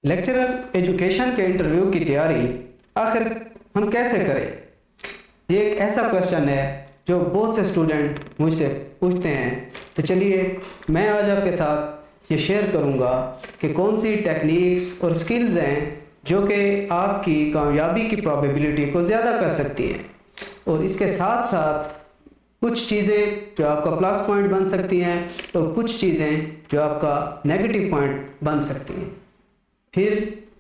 Lecturer education के interview की तैयारी आखिर हम कैसे करें? ये एक ऐसा क्वेश्चन है जो बहुत से स्टूडेंट मुझसे पूछते हैं। तो चलिए मैं आज आपके साथ ये शेयर करूँगा कि कौन सी टेक्निक्स और स्किल्स हैं जो कि आपकी कामयाबी की प्रोबेबिलिटी को ज़्यादा कर सकती हैं, और इसके साथ साथ कुछ चीज़ें जो आपका प्लस पॉइंट बन सकती हैं और कुछ चीज़ें जो आपका नेगेटिव पॉइंट बन सकती हैं। फिर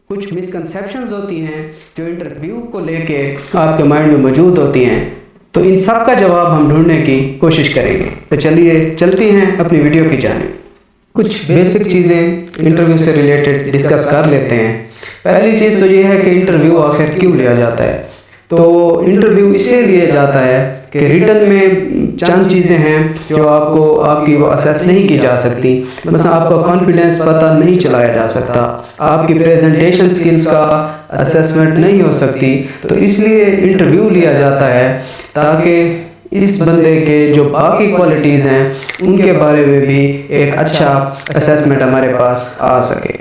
कुछ मिसकंसेप्शंस होती हैं जो इंटरव्यू को लेके आपके माइंड में मौजूद होती हैं। तो इन सब का जवाब हम ढूंढने की कोशिश करेंगे। तो चलिए चलती हैं अपनी वीडियो की जानिब। कुछ बेसिक चीज़ें इंटरव्यू से रिलेटेड डिस्कस कर लेते हैं। पहली चीज़ तो ये है कि इंटरव्यू आखिर क्यों लिया जाता है। तो इंटरव्यू इसलिए लिया जाता है कि रिटन में चंद चीज़ें हैं जो आपको आपकी वो असेस नहीं की जा सकती। मतलब आपका कॉन्फिडेंस पता नहीं चलाया जा सकता, आपकी प्रेजेंटेशन स्किल्स का असेसमेंट नहीं हो सकती। तो इसलिए इंटरव्यू लिया जाता है ताकि इस बंदे के जो बाकी क्वालिटीज़ हैं उनके बारे में भी एक अच्छा असेसमेंट हमारे पास आ सके।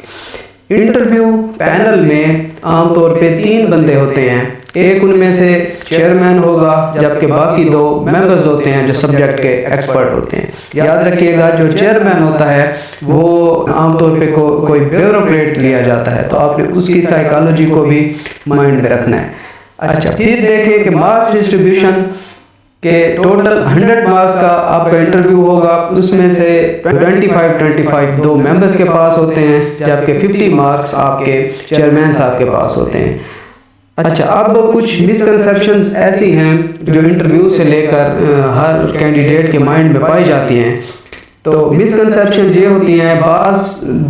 इंटरव्यू पैनल में आमतौर पे 3 बंदे होते हैं। एक उनमें से चेयरमैन होगा, जबकि बाकी 2 मेंबर्स होते हैं जो सब्जेक्ट के एक्सपर्ट होते हैं। याद रखिएगा, जो चेयरमैन होता है वो आमतौर पे कोई ब्यूरोक्रेट लिया जाता है, तो आपने उसकी साइकोलॉजी को भी माइंड में रखना है। अच्छा, फिर देखें कि मार्क्स डिस्ट्रीब्यूशन के टोटल 100 मार्क्स का आपका इंटरव्यू होगा, उसमें से 25 2 मेंबर्स के पास होते हैं, जबकि 50 मार्क्स आपके चेयरमैन साहब के पास होते हैं। अच्छा, अब कुछ मिसकंसेप्शंस ऐसी हैं जो इंटरव्यू से लेकर हर कैंडिडेट के माइंड में पाई जाती हैं। तो मिसकंसेप्शंस ये होती हैं, बाज़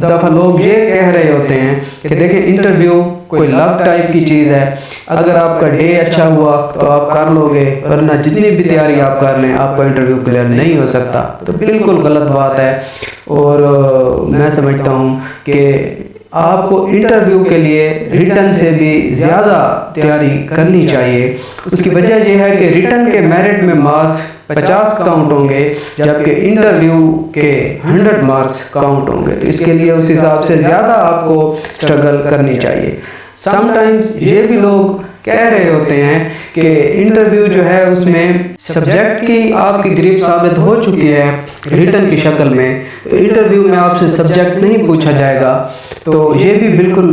दफ़ा लोग ये कह रहे होते हैं कि देखें इंटरव्यू कोई लक टाइप की चीज़ है, अगर आपका डे अच्छा हुआ तो आप कर लोगे, वरना जितनी भी तैयारी आप कर लें आपका इंटरव्यू क्लियर नहीं हो सकता। तो बिल्कुल गलत बात है, और मैं समझता हूँ कि आपको इंटरव्यू के लिए रिटन से भी ज़्यादा तैयारी करनी चाहिए। उसकी वजह यह है कि रिटन के मेरिट में मार्क्स 50 काउंट होंगे, जबकि इंटरव्यू के 100 मार्क्स काउंट होंगे। तो इसके लिए उस हिसाब से ज़्यादा आपको स्ट्रगल करनी चाहिए। समटाइम्स ये भी लोग कह रहे होते हैं कि इंटरव्यू जो है उसमें सब्जेक्ट की आपकी गिरफ्त साबित हो चुकी है रिटन की शक्ल में, तो इंटरव्यू में आपसे सब्जेक्ट नहीं पूछा जाएगा। तो ये भी बिल्कुल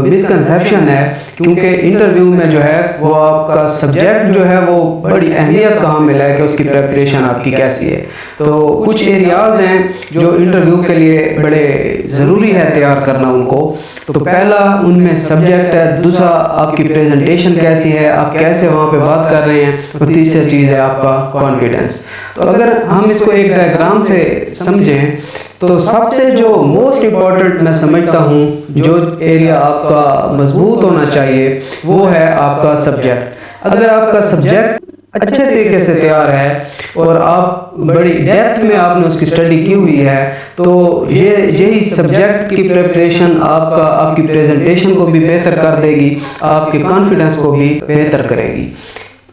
मिसकंसेप्शन है, क्योंकि इंटरव्यू में जो है वो आपका सब्जेक्ट जो है वो बड़ी अहमियत का हामिल है कि उसकी प्रिपरेशन आपकी कैसी है। तो कुछ एरियाज़ हैं जो इंटरव्यू के लिए बड़े ज़रूरी है तैयार करना उनको। तो पहला उनमें सब्जेक्ट है, दूसरा आपकी प्रेजेंटेशन कैसी है, आप कैसे वहाँ पे बात कर रहे हैं, और तीसरी चीज़ है आपका कॉन्फिडेंस। तो अगर हम इसको एक डायग्राम से समझें तो सबसे जो मोस्ट इम्पॉर्टेंट मैं समझता हूँ जो एरिया आपका मजबूत होना चाहिए वो है आपका सब्जेक्ट। अगर आपका सब्जेक्ट अच्छे तरीके से तैयार है और आप बड़ी डेप्थ में आपने उसकी स्टडी की हुई है, तो यही सब्जेक्ट की प्रिपरेशन आपकी प्रेजेंटेशन को भी बेहतर कर देगी, आपके कॉन्फिडेंस को भी बेहतर करेगी।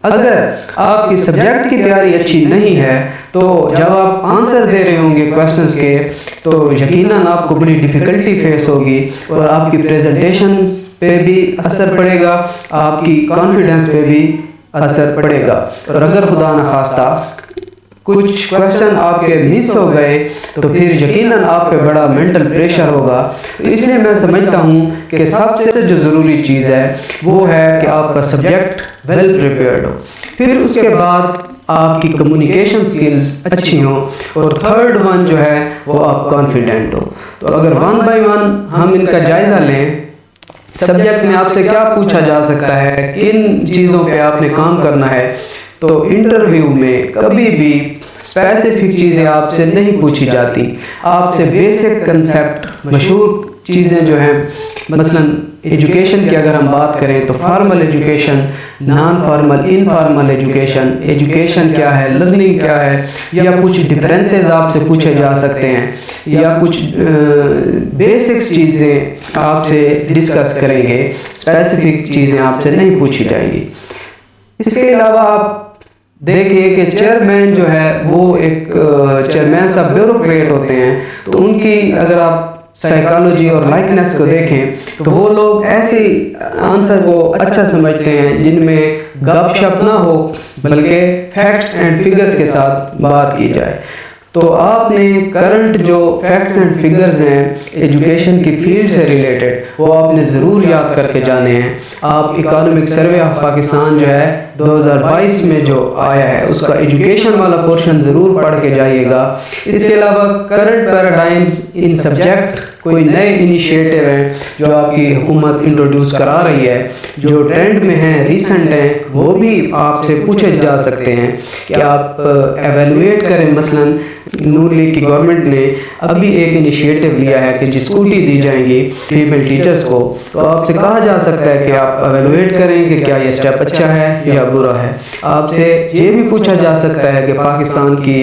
अगर आपकी सब्जेक्ट की तैयारी अच्छी नहीं है तो जब आप आंसर दे रहे होंगे क्वेश्चंस के, तो यकीनन आपको बड़ी डिफ़िकल्टी फेस होगी और आपकी प्रेजेंटेशंस पे भी असर पड़ेगा, आपकी कॉन्फिडेंस पे भी असर पड़ेगा। और अगर खुदा न खास्ता कुछ क्वेश्चन आपके मिस हो गए तो फिर यकीनन आप पे बड़ा मेंटल प्रेशर होगा। तो इसलिए मैं समझता हूँ कि सबसे जो ज़रूरी चीज़ है वो है कि आपका सब्जेक्ट वेल प्रिपेयर्ड हो, फिर उसके बाद आपकी कम्युनिकेशन स्किल्स अच्छी हो, और थर्ड वन जो है वो आप कॉन्फिडेंट हो। तो अगर 1 बाय 1 हम इनका जायज़ा लें, सब्जेक्ट में आपसे क्या पूछा जा सकता है, किन चीज़ों पे आपने काम करना है, तो इंटरव्यू में कभी भी स्पेसिफिक चीज़ें आपसे नहीं पूछी जाती। आपसे बेसिक कंसेप्ट, मशहूर चीज़ें जो हैं, मसलन एजुकेशन की अगर हम बात करें तो formal education, non formal, informal education क्या है, लर्निंग क्या है, या कुछ डिफरेंसेस आपसे पूछे जा सकते हैं, या कुछ बेसिक्स चीज़ें आपसे डिस्कस करेंगे, स्पेसिफिक चीज़ें आपसे नहीं पूछी जाएंगी। इसके अलावा आप देखिए कि चेयरमैन जो है वो एक चेयरमैन साहब ब्यूरोक्रेट होते हैं, तो उनकी अगर आप साइकोलॉजी और लाइकनेस को देखें तो वो लोग ऐसे आंसर को अच्छा समझते हैं जिनमें गपशप ना हो बल्कि फैक्ट्स एंड फिगर्स के साथ बात की जाए। तो आपने करंट जो फैक्ट्स एंड फिगर्स हैं एजुकेशन की फील्ड से रिलेटेड वो आपने ज़रूर याद करके जाने हैं। आप इकोनॉमिक सर्वे ऑफ पाकिस्तान जो है 2022 में जो आया है उसका एजुकेशन वाला पोर्शन ज़रूर पढ़ के जाइएगा। इसके अलावा करंट पैराडाइम्स इन सब्जेक्ट कोई नए इनिशिएटिव हैं जो आपकी हुकूमत इंट्रोड्यूस करा रही है, जो ट्रेंड में हैं, रीसेंट हैं, वो भी आपसे पूछे जा सकते हैं कि आप एवेलुएट करें। मसलन नून लीग की गवर्नमेंट ने अभी एक इनिशिएटिव लिया है कि जी स्कूटी दी जाएंगी फीमेल टीचर्स को, तो आपसे कहा जा सकता है कि आप एवेलुएट करें कि क्या ये स्टेप अच्छा है या बुरा है। आपसे ये भी पूछा जा सकता है कि पाकिस्तान की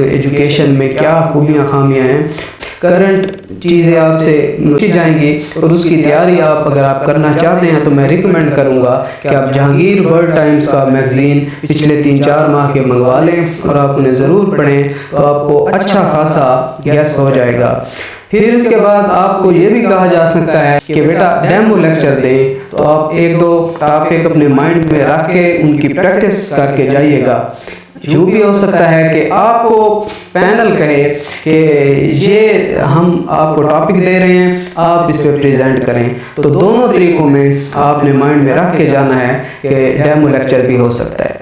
एजुकेशन में क्या खूबियाँ खामियाँ हैं। करंट चीज़ें आपसे पूछी जाएंगी और उसकी तैयारी आप अगर आप करना चाहते हैं तो मैं रिकमेंड करूंगा कि आप जहांगीर वर्ल्ड टाइम्स का मैगज़ीन पिछले 3-4 माह के मंगवा लें और आप उन्हें ज़रूर पढ़ें तो आपको अच्छा खासा गैस हो जाएगा। फिर उसके बाद आपको ये भी कहा जा सकता है कि बेटा डेमो लेक्चर दें, तो आप 1-2 टॉपिक अपने माइंड में रख के उनकी प्रैक्टिस करके जाइएगा। यूँ भी हो सकता है कि आपको पैनल कहे कि ये हम आपको टॉपिक दे रहे हैं, आप इस पे प्रेजेंट करें। तो दोनों तरीकों में आपने माइंड में रख के जाना है कि डेमो लेक्चर भी हो सकता है।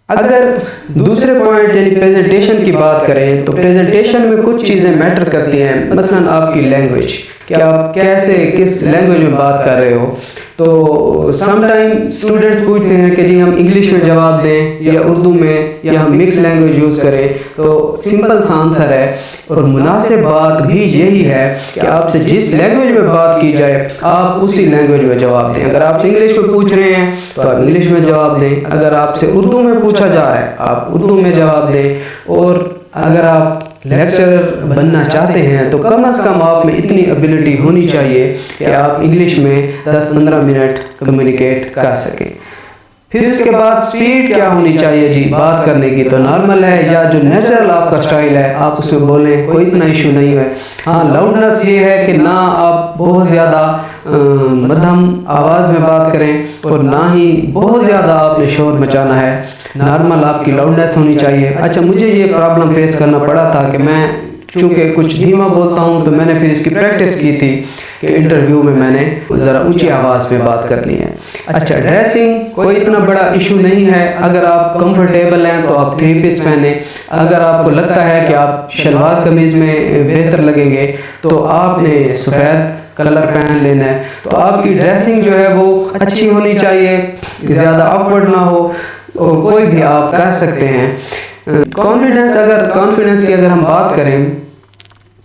अगर दूसरे पॉइंट यानी प्रेजेंटेशन की बात करें तो प्रेजेंटेशन में कुछ चीज़ें मैटर करती हैं। मसलन आपकी लैंग्वेज, कि आप कैसे किस लैंग्वेज में बात कर रहे हो। तो समटाइम स्टूडेंट्स पूछते हैं कि जी हम इंग्लिश में जवाब दें या उर्दू में या हम मिक्स लैंग्वेज यूज़ करें। तो सिंपल सा आंसर है और मुनासिब बात भी यही है कि आपसे जिस लैंग्वेज में बात की जाए आप उसी लैंग्वेज में जवाब दें। अगर आपसे इंग्लिश में पूछ रहे हैं तो आप इंग्लिश में जवाब दें, अगर आपसे उर्दू में पूछा जा रहा है आप उर्दू में जवाब दें, और अगर आप लेक्चरर बनना चाहते हैं तो कम से कम आप में इतनी एबिलिटी होनी चाहिए कि आप इंग्लिश में 10-15 मिनट कम्युनिकेट कर सकें। फिर उसके बाद स्पीड क्या होनी चाहिए जी बात करने की, तो नॉर्मल है या जो नेचुरल आपका स्टाइल है आप उसमें बोलें, कोई इतना इशू नहीं है। हाँ, लाउडनेस ये है कि ना आप बहुत ज़्यादा मध्यम आवाज़ में बात करें और ना ही बहुत ज़्यादा आपने शोर मचाना है। नॉर्मल आपकी लाउडनेस होनी चाहिए। अच्छा, मुझे ये प्रॉब्लम फेस करना पड़ा था कि मैं चूँकि कुछ धीमा बोलता हूँ तो मैंने फिर इसकी प्रैक्टिस की थी कि इंटरव्यू में मैंने ज़रा ऊंची आवाज़ में बात करनी है। अच्छा, ड्रेसिंग कोई इतना बड़ा इशू नहीं है। अगर आप कंफर्टेबल हैं तो आप 3 पीस पहने। अगर आपको लगता है कि आप शलवार कमीज़ में बेहतर लगेंगे तो आपने सफ़ेद कलर पहन लेना है। तो आपकी ड्रेसिंग जो है वो अच्छी होनी चाहिए, ज़्यादा ऑकवर्ड ना हो, और कोई भी आप कह सकते हैं। कॉन्फिडेंस की अगर हम बात करें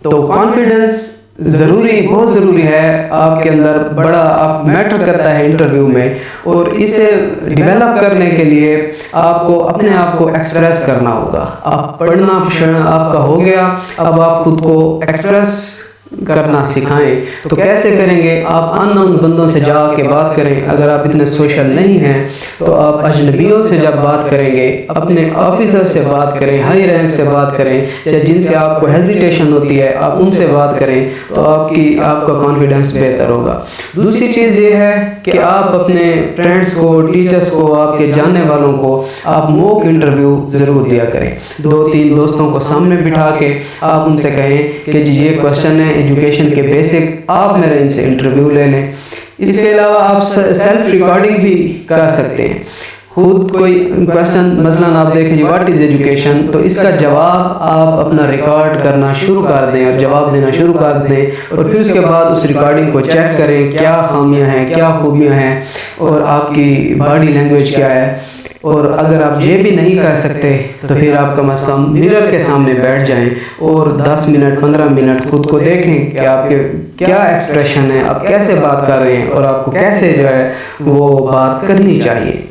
तो कॉन्फिडेंस ज़रूरी, बहुत ज़रूरी है आपके अंदर, बड़ा आप मैटर करता है इंटरव्यू में। और इसे डेवलप करने के लिए आपको अपने आप को एक्सप्रेस करना होगा। आप पढ़ना आपका हो गया, अब आप खुद को एक्सप्रेस करना सिखाएं। तो कैसे करेंगे? आप अननोन बंदों से जाके बात करें। अगर आप इतने सोशल नहीं हैं तो आप अजनबियों से जब बात करेंगे, अपने ऑफिसर से बात करें, हाई रैंक से बात करें, या जिनसे आपको हेजिटेशन होती है आप उनसे बात करें, तो आपका कॉन्फिडेंस बेहतर होगा। दूसरी चीज़ ये है कि आप अपने फ्रेंड्स को, टीचर्स को, आपके जानने वालों को आप मॉक इंटरव्यू ज़रूर दिया करें। 2-3 दोस्तों को सामने बिठा के आप उनसे कहें कि जी ये क्वेश्चन है एजुकेशन के बेसिक, आप मेरे इनसे इंटरव्यू ले लें। इसके अलावा आप सेल्फ रिकॉर्डिंग भी कर सकते हैं। खुद कोई क्वेश्चन मसलन आप देखें व्हाट इज़ एजुकेशन, तो इसका जवाब आप अपना रिकॉर्ड करना शुरू कर दें और जवाब देना शुरू कर दें, और फिर उसके बाद उस रिकॉर्डिंग को चेक करें क्या खामियां हैं, क्या खूबियां हैं, और आपकी बॉडी लैंग्वेज क्या है। और अगर आप ये भी नहीं कर सकते तो फिर आप कम से कम मिरर के सामने बैठ जाएं और 10 मिनट 15 मिनट खुद को देखें कि आपके क्या एक्सप्रेशन है, आप कैसे बात कर रहे हैं और आपको कैसे जो है वो बात करनी चाहिए।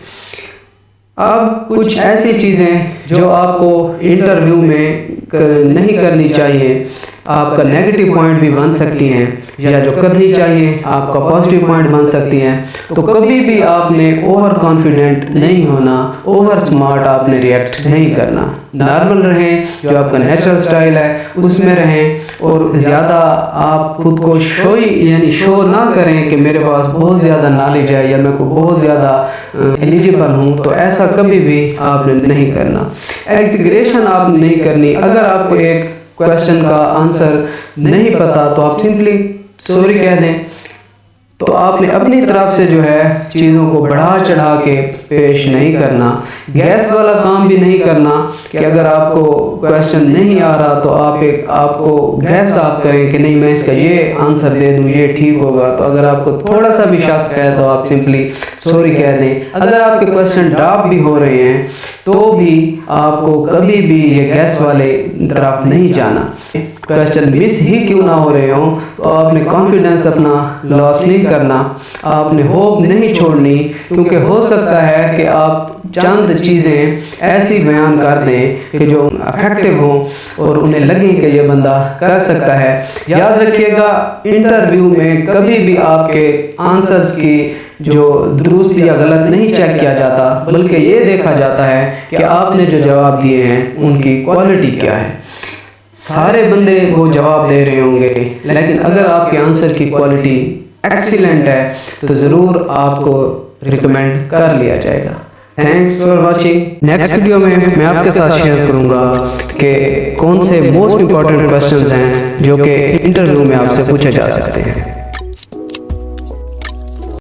अब कुछ ऐसी चीज़ें जो आपको इंटरव्यू में नहीं करनी चाहिए, आपका नेगेटिव पॉइंट भी बन सकती हैं, या जो करनी चाहिए आपका पॉजिटिव पॉइंट बन सकती हैं। तो कभी भी आपने ओवर कॉन्फिडेंट नहीं होना, ओवर स्मार्ट आपने रिएक्ट नहीं करना। नॉर्मल रहें, जो आपका नेचुरल स्टाइल है उसमें रहें। और ज़्यादा आप खुद को शो ना करें कि मेरे पास बहुत ज़्यादा नॉलेज है या मैं को बहुत ज़्यादा एलिजिबल हूँ, तो ऐसा कभी भी आपने नहीं करना। एग्जीग्रेशन आपने नहीं करनी। अगर आपको एक क्वेश्चन का आंसर नहीं पता तो आप सिंपली सॉरी कह दें। तो आपने अपनी तरफ से जो है चीज़ों को बढ़ा चढ़ा के पेश नहीं करना। गैस वाला काम भी नहीं करना कि अगर आपको क्वेश्चन नहीं आ रहा तो आपको गैस आप करें कि नहीं मैं इसका ये आंसर दे दूँ, ये ठीक होगा। तो अगर आपको थोड़ा सा भी शक है तो आप सिंपली सॉरी कह दें। अगर आपके क्वेश्चन ड्रॉप भी हो रहे हैं तो भी आपको कभी भी ये गैस वाले तरफ नहीं जाना। क्वेश्चन मिस ही क्यों ना हो रहे हों तो आपने कॉन्फिडेंस अपना लॉस नहीं करना, आपने होप नहीं छोड़नी, क्योंकि हो सकता है कि आप चंद चीज़ें ऐसी बयान कर दें कि जो इफेक्टिव हों और उन्हें लगे कि ये बंदा कर सकता है। याद रखिएगा, इंटरव्यू में कभी भी आपके आंसर्स की जो दुरुस्त या गलत नहीं चेक किया जाता, बल्कि ये देखा जाता है कि आपने जो जवाब दिए हैं उनकी क्वालिटी क्या है। सारे बंदे वो जवाब दे रहे होंगे, लेकिन अगर आपके आंसर की क्वालिटी एक्सीलेंट है तो ज़रूर आपको रिकमेंड कर लिया जाएगा। Thanks for watching. Next video में मैं आपके साथ शेयर करूंगा कि कौन से मोस्ट इंपॉर्टेंट क्वेश्चंस हैं जो कि इंटरव्यू में आपसे पूछे जा सकते हैं।